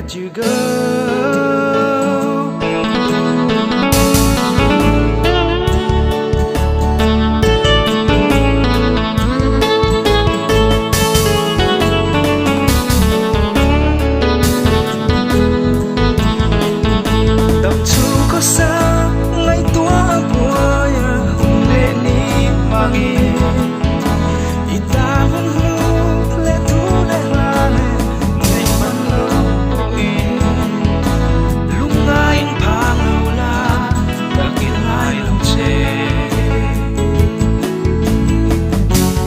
let you go. Đậm thu có xa ngày tua của lệ ni mangi ita hung hu le tu le lane nei man lo lung ngai phang lo la takin ngai lung che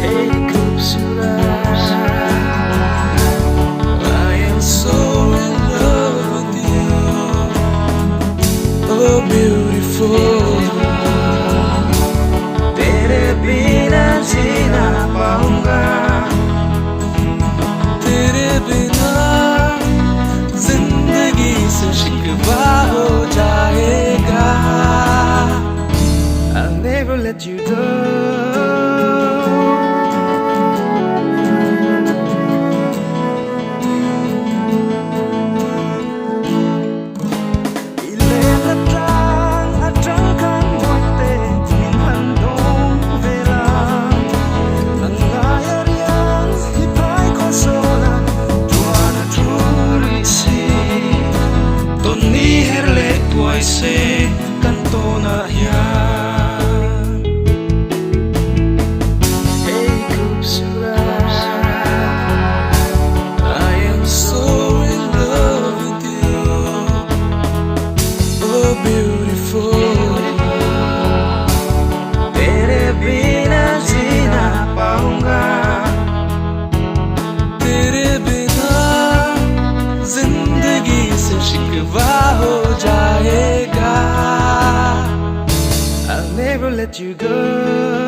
hey khubsurat I am so in love with you, oh beautiful. तेरे बिना जीना पाऊंगा, तेरे बिना जिंदगी से शिकवा हो जाएगा. I'll never let you go. Se canto na ya hey khubsurat I am so in love with you, oh beautiful. तेरे बिना जीना पाऊंगा, तेरे बिना जिंदगी से शिकवा हो जाएगा. I'll never let you go.